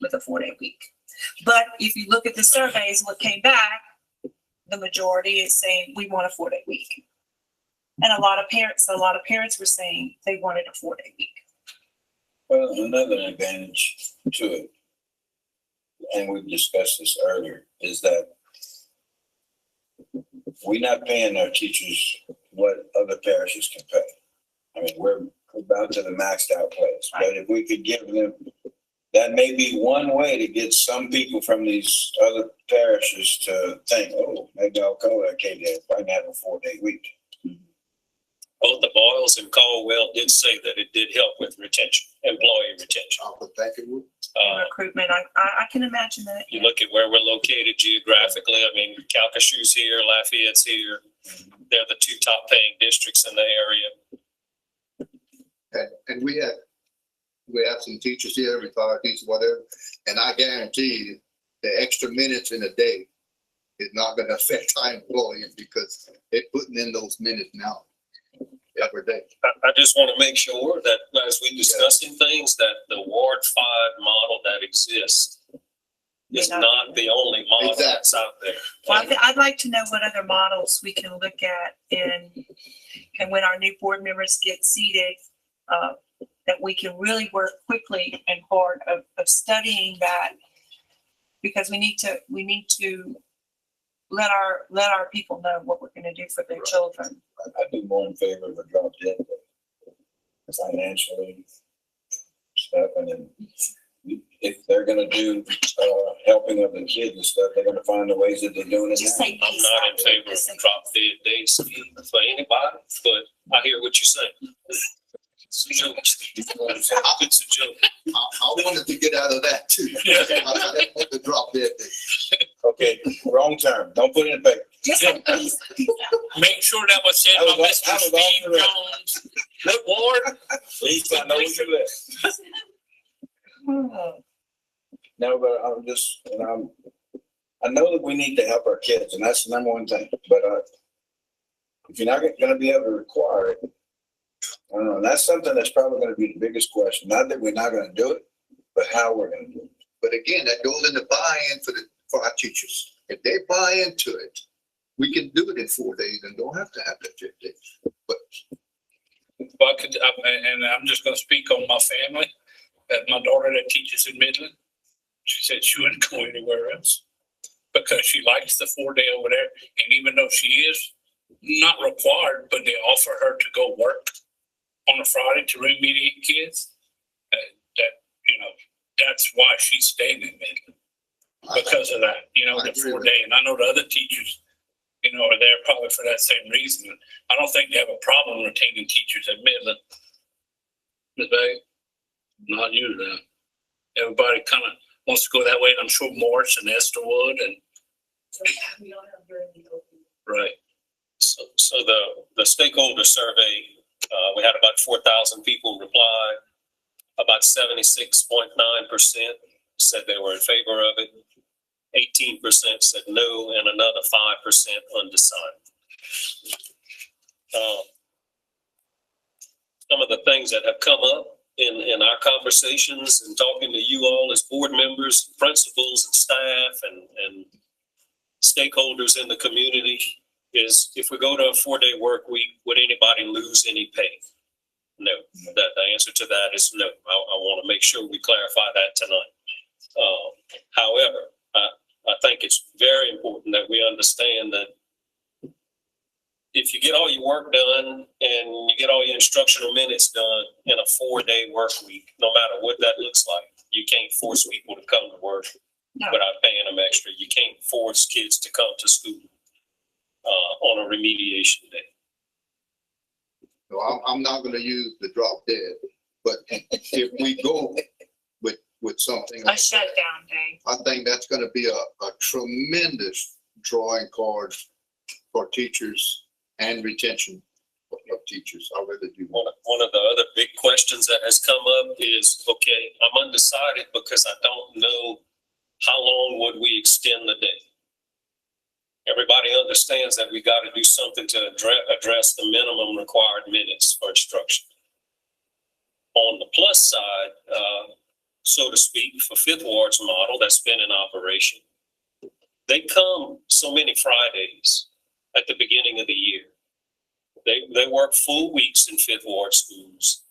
with a 4-day week. But if you look at the surveys, what came back, the majority is saying we want a 4-day week. And a lot of parents were saying they wanted a 4-day week. Well, another advantage to it, and we've discussed this earlier, is that we're not paying our teachers what other parishes can pay. I mean, we're about to the maxed out place, but if we could give them, that may be one way to get some people from these other parishes to think, oh, maybe I'll go to Acadia if I can have a 4-day week. Both the Boyles and Caldwell did say that it did help with retention, employee retention. I would think it would. Recruitment, I can imagine that. You look at where we're located geographically. I mean, Calcasieu's here, Lafayette's here. They're the 2 top paying districts in the area. And we have some teachers here, retired teachers, whatever, and I guarantee you the extra minutes in a day is not going to affect our employees because they're putting in those minutes now every day. I just want to make sure that as we discussing things, that the Ward 5 model that exists is not the only model that's out there. Well, I'd like to know what other models we can look at and when our new board members get seated, that we can really work quickly and hard of studying that, because we need to let our people know what we're going to do for their children. I'd be more in favor of a drop dead financially stuff, and then if they're going to do helping of the kids and stuff, they're going to find the ways that they're doing it. Just now. say I'm not in favor of drop dead days for anybody, but I hear what you're saying. It's a joke. It's a joke. I wanted to get out of that too. I didn't want to drop dead day. Okay, wrong term. Don't put it in paper. Just say peace. Make sure that was said That by was Mr. off Steve the record. Jones. Look, Ward, At least I know where you live. No, but I know that we need to help our kids, and that's the number one thing. But if you're not going to be able to require it, I don't know. And that's something that's probably going to be the biggest question. Not that we're not going to do it, but how we're going to do it. But again, that goes into buy-in for our teachers. If they buy into it, we can do it in 4 days and don't have to have that 5 days. But and I'm just going to speak on my family. My daughter that teaches in Midland, she said she wouldn't go anywhere else because she likes the 4-day over there. And even though she is not required, but they offer her to go work on a Friday to remediate kids, that's why she's staying in Midland, because of that, the 4-day. And I know the other teachers, are there probably for that same reason. I don't think they have a problem retaining teachers at Midland. Ms. Bay, not you then. Everybody kind of wants to go that way. And I'm sure Morris and Esther would. And right. So the stakeholder survey, we had about 4,000 people reply. About 76.9% said they were in favor of it. 18% said no, and another 5% undecided. Some of the things that have come up in our conversations and talking to you all as board members, principals and staff and stakeholders in the community is, if we go to a 4-day work week, would anybody lose any pay? No. The answer to that is no. I want to make sure we clarify that tonight. However, I think it's very important that we understand that if you get all your work done and you get all your instructional minutes done in a 4-day work week, no matter what that looks like, you can't force people to come to work without paying them extra. You can't force kids to come to school on a remediation day. So I'm not going to use the drop dead. But if we go with something A like that, shutdown day. I think that's gonna be a tremendous drawing card for teachers and retention of teachers. I really do. One of the other big questions that has come up is, okay, I'm undecided because I don't know how long would we extend the day. Everybody understands that we got to do something to address the minimum required minutes for instruction. On the plus side, so to speak, for Fifth Ward's model that's been in operation, they come so many Fridays at the beginning of the year. They work full weeks in Fifth Ward schools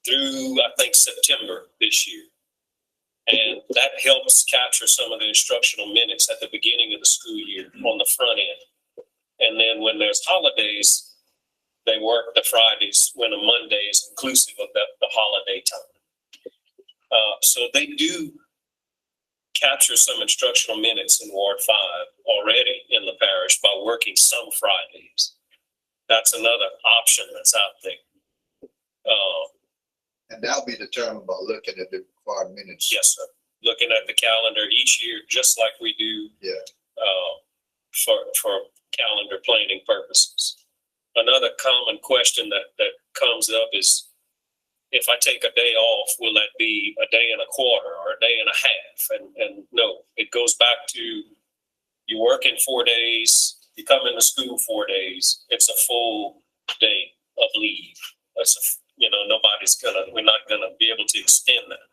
through, I think, September this year. And that helps capture some of the instructional minutes at the beginning of the school year on the front end. And then when there's holidays, they work the Fridays when a Monday is inclusive of the holiday time. So they do capture some instructional minutes in Ward 5 already in the parish by working some Fridays. That's another option that's out there. And that'll be determined by looking at the required minutes. Yes, sir. Looking at the calendar each year, just like we do for calendar planning purposes. Another common question that comes up is, if I take a day off, will that be a day and a quarter or a day and a half? And no, it goes back to you work in 4 days, you come into school 4 days, it's a full day of leave. That's we're not gonna be able to extend that.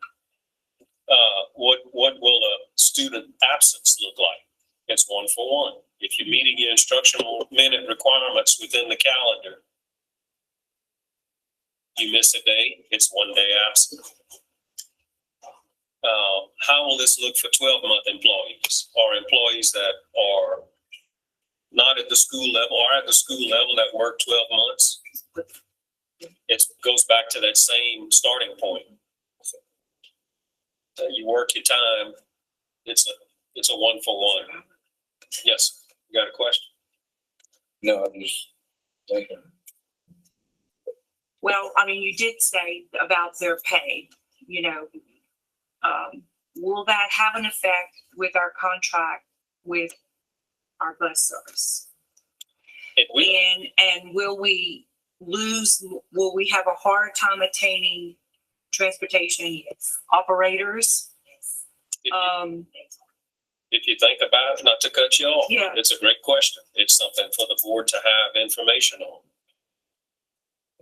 What will a student absence look like? It's 1 for 1. If you're meeting your instructional minute requirements within the calendar, you miss a day, it's 1 day absent. How will this look for 12-month employees or employees that are not at the school level or at the school level that work 12 months? It goes back to that same starting point. You work your time. It's a 1 for 1. Yes, you got a question? No, I'm just thinking. Well, I mean, you did say about their pay, will that have an effect with our contract with our bus service? It will. And will we have a hard time attaining transportation operators? If you think about it, not to cut you off, Yeah. it's a great question. It's something for the board to have information on.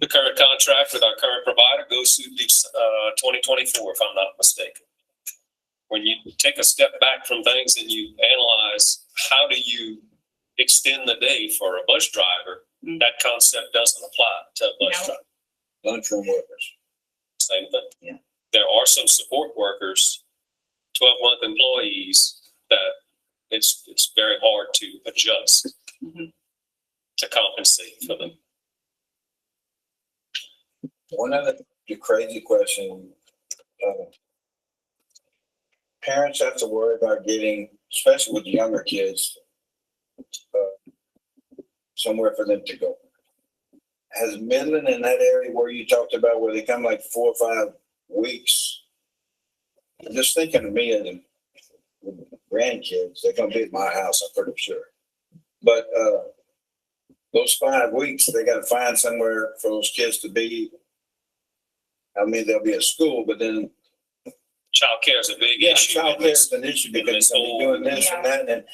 The current contract with our current provider goes through 2024, if I'm not mistaken. When you take a step back from things and you analyze how do you extend the day for a bus driver, that concept doesn't apply to a bus driver. Lunchroom workers. Same thing. Yeah. There are some support workers, 12-month employees, that it's very hard to adjust to compensate for them. One other crazy question. Parents have to worry about getting, especially with younger kids, somewhere for them to go. Has Midland in that area where you talked about where they come like 4 or 5 weeks? I'm just thinking of me and the grandkids, they're gonna be at my house, I'm pretty sure. But those 5 weeks, they gotta find somewhere for those kids to be. I mean, they'll be at school, but then Childcare is a big issue. childcare is an issue because they'll be doing this and that, and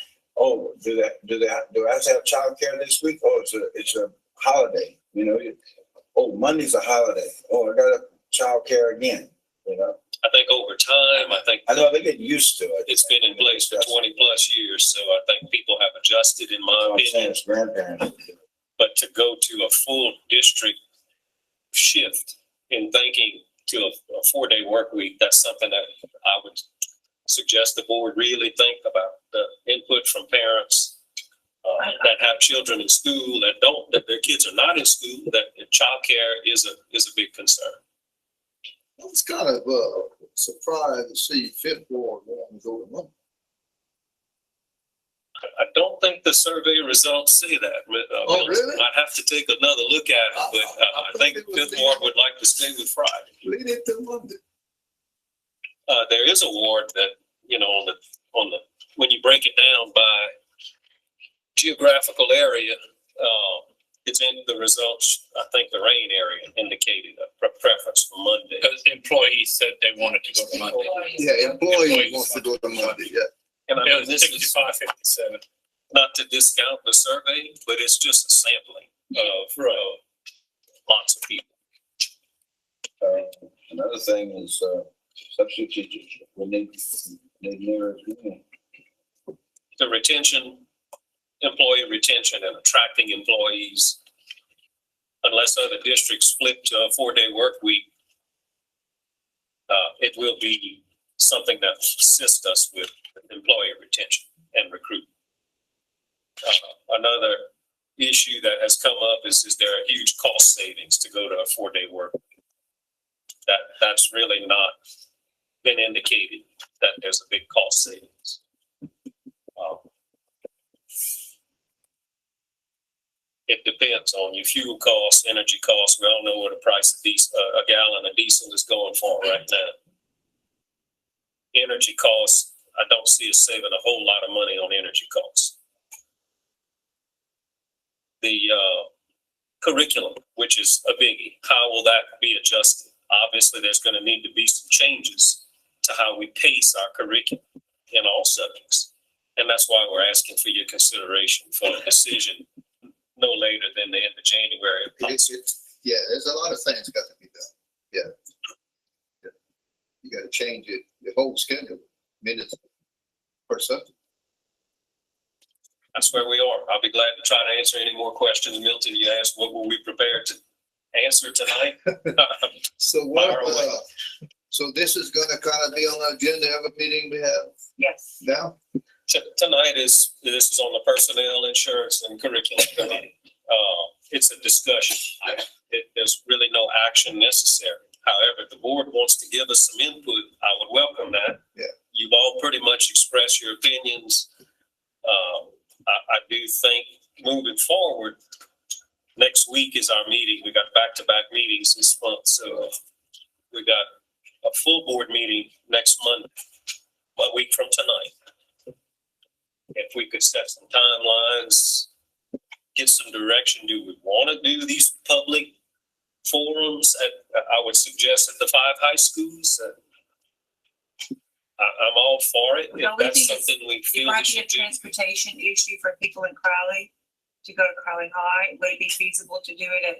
do I have to have childcare this week? Oh, it's a holiday, Monday's a holiday. Oh, I got a childcare again, I think over time, I know they get used to it. it's been in place for 20 plus years, so I think people have adjusted, in my I'm saying opinion. it's grandparents. But to go to a full district shift in thinking to a 4-day work week, that's something that I would suggest the board really think about. The input from parents that have children in school that their kids are not in school, that childcare is a big concern. I was kind of surprised to see Fifth Ward wanting to go to Monday. I don't think the survey results say that. Oh, really? I'd have to take another look at it, but I think Fifth Ward would like to stay with Friday. Lead it to Monday. There is a ward that, you know, on the, when you break it down by geographical area, it's in the results. I think the rain area indicated a preference for Monday. Because employees said they wanted to go to Monday. Yeah, employee wants to go to Monday, yeah. And I It know was this is 65-57. not to discount the survey, but it's just a sampling of lots of people. Another thing is, substitute teachers, when they never, The retention, employee retention and attracting employees, unless other districts flip to a 4-day work week, it will be something that assists us with employee retention and recruitment. Another issue that has come up is there are huge cost savings to go to a 4-day work week. That's really not been indicated that there's a big cost savings. It depends on your fuel costs, energy costs. We all know what the price of diesel, a gallon of diesel is going for right now. Energy costs, I don't see us saving a whole lot of money on energy costs. The curriculum, which is a biggie, how will that be adjusted? Obviously, there's going to need to be some changes to how we pace our curriculum in all subjects. And that's why we're asking for your consideration for a decision no later than the end of January. Yeah, there's a lot of things got to be done. Yeah. You got to change it, the whole schedule, minutes per subject. That's where we are. I'll be glad to try to answer any more questions. Milton, you asked what were we prepared to answer tonight? So what, so this is gonna kind of be on the agenda every meeting we have Yes. now? Tonight this is on the personnel, insurance, and curriculum committee. It's a discussion. There's really no action necessary. However, if the board wants to give us some input, I would welcome that. Yeah. You've all pretty much expressed your opinions. I do think moving forward, next week is our meeting. We got back-to-back meetings this month, so we got a full board meeting next Monday, a week from tonight. If we could set some timelines, get some direction, do we want to do these public forums I would suggest at the 5 high schools? I'm all for it. The If only that's thing is, something we It feel we might be a should do. transportation issue for people in Crowley to go to Crowley High. Would it be feasible to do it at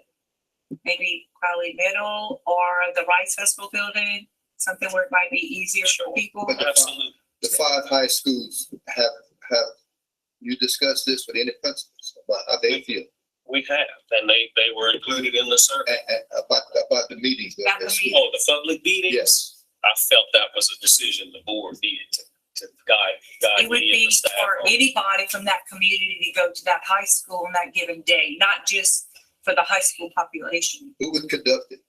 maybe Crowley Middle or the Rice Festival building? Something where it might be easier for people? But Absolutely. the 5 high schools have you discussed this with any principals about how they feel We have, and they were included in the survey. about the meetings? About the meeting. Oh, the public meetings? Yes. I felt that was a decision the board needed to guide It would me and be the staff for on. anybody from that community to go to that high school on that given day, not just for the high school population. Who would conduct it?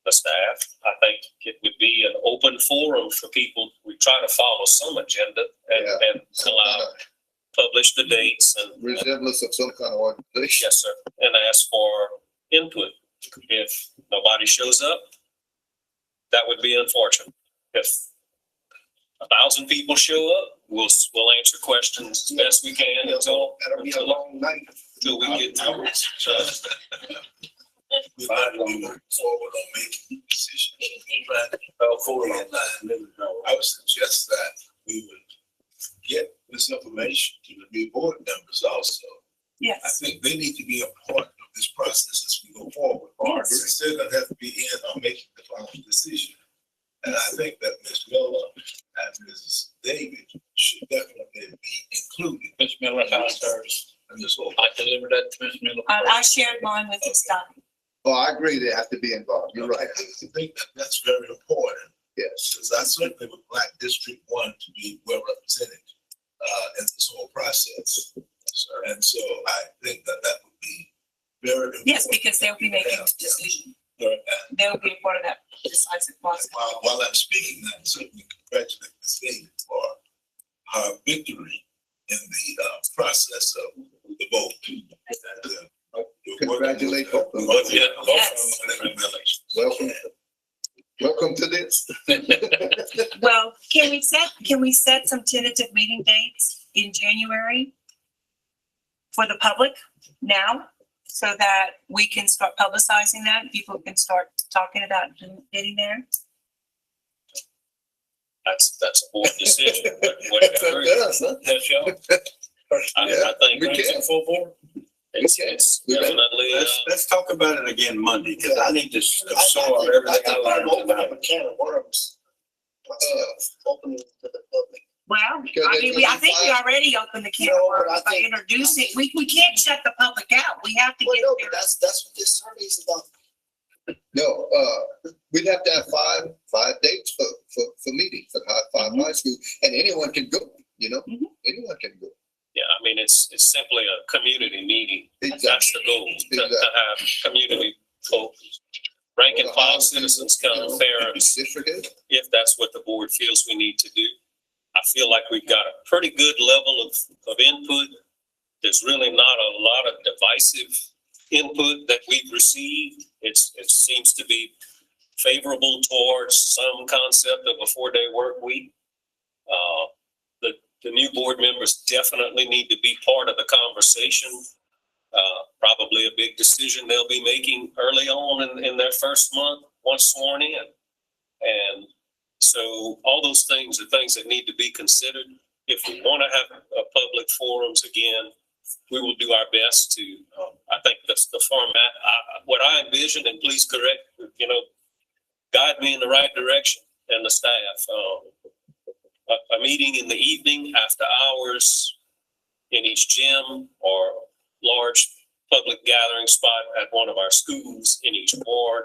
The staff. I think it would be an open forum for people. We try to follow some agenda and Some allow, kind of publish the dates and. resemblance of some kind of organization? Yes, sir. And ask for input. If nobody shows up, that would be unfortunate. If 1,000 people show up, we'll answer questions as best we can until That'll be a long night. we get through it. So, We're not going forward on making decisions. I would suggest that we would get this information to the new board members also. I Yes. think they need to be a part of this process as we go forward. Yes. They're still gonna have to be in on making the final decision. And I think that Ms. Miller and Mrs. David should definitely be included Ms. Miller, how's hers? in this whole. I delivered that to Ms. Miller. I shared mine with Ms. Dunn. Oh, I agree, they have to be involved. You're right. I think that that's very important. Yes. Because I certainly would like District 1 to be well represented in this whole process. And so I think that that would be very important. Yes, because they'll be making the decision. They'll be a part of that decisive process. While I'm speaking, I certainly congratulate the state for her victory in the process of the vote. And, Congratulate both of them. Yeah, Yes. both of them. Welcome. Welcome to this. Well, can we set some tentative meeting dates in January for the public now, so that we can start publicizing that, people can start talking about getting there? That's a board decision. but That's whatever, up to us, huh? That's y'all. I think we it's can. a full board. It's We can. definitely, Let's talk about it again Monday, because I need to I absorb think everything I I'm learned opening tonight. up a can of worms. Opening to the public. Well, Because I there's mean, gonna I be think we five- already opened the can No, of but I worms by think- introducing, we can't shut the public out. We have to Well, get no, there. but that's what this survey is about. No, we'd have to have five dates for meetings, for five high school, and anyone can go, you know, Mhm. anyone can go. yeah, I mean, it's simply a community meeting. That's Exactly. the goal, to Exactly. have community folks. Rank and file citizens come, parents, District is. if that's what the board feels we need to do. I feel like we've got a pretty good level of input. There's really not a lot of divisive input that we've received. It seems to be favorable towards some concept of a 4-day work week. The new board members definitely need to be part of the conversation. Probably a big decision they'll be making early on in their first month, once sworn in. And so all those things are things that need to be considered. If we want to have public forums again, we will do our best to, I think that's the format. What I envision, and please correct, guide me in the right direction, and the staff. A meeting in the evening after hours in each gym or large public gathering spot at one of our schools in each ward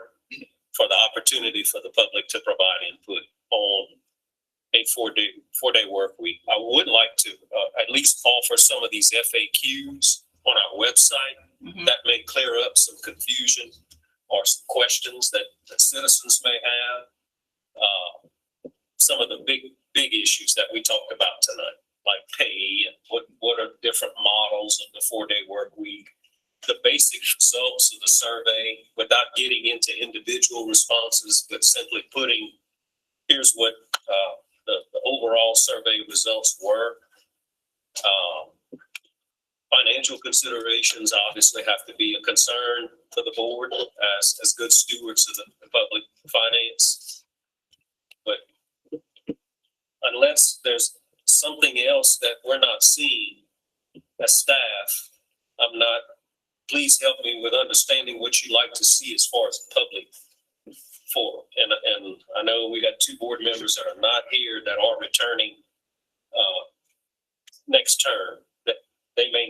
for the opportunity for the public to provide input on a 4-day work week. I would like to at least offer some of these FAQs on our website. Mhm. That may clear up some confusion or some questions that citizens may have. Some of the big issues that we talked about tonight, like pay and what are different models of the 4-day work week, the basic results of the survey without getting into individual responses, but simply putting, here's what the overall survey results were. Financial considerations obviously have to be a concern to the board as good stewards of the public finance. But unless there's something else that we're not seeing as staff, I'm not, please help me with understanding what you'd like to see as far as public forum. And I know we got 2 board members that are not here that are returning next term, that they may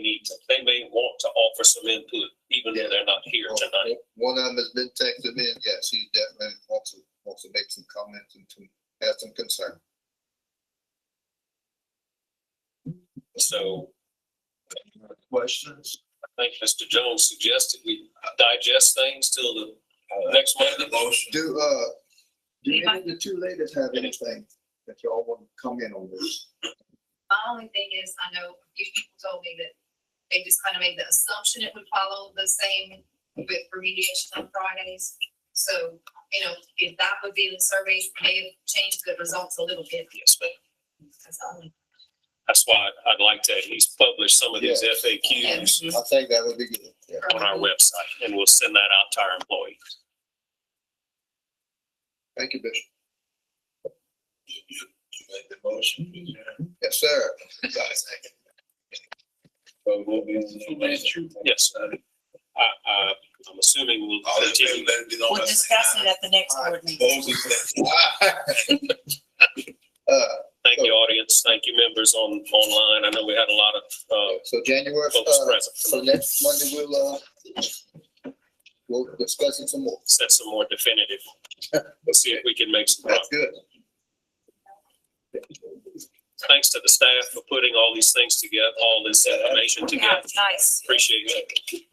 want to offer some input, even though they're not here tonight. One of them has been texted in, yes, he definitely wants to make some comments and to have some concern. So Questions? I think Mr. Jones suggested we digest things till the next Monday. Motion. Do any of the 2 ladies have anything that y'all want to come in on this? My only thing is, I know a few people told me that they just kind of made the assumption it would follow the same with remediation on Fridays. So, if that would be the survey, may have changed the results a little bit. Yes, ma'am. That's all. That's why I'd like to at least publish some of these FAQs I think that would be good. Yeah. on our website, and we'll send that out to our employees. Thank you, Bishop. You make the motion. Yes, sir. Yes, I'm assuming we'll All in favor, continue. let it be known We'll by discuss saying it at the next board meeting. Thank you, audience. Thank you, members online. I know we had a lot of So January, folks present. so next Monday we'll discuss it some more. Set some more definitive. Let's see if we can make some That's progress. good. Thanks to the staff for putting all these things together, all this information Yeah, together. it's nice. Appreciate it.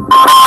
Bye.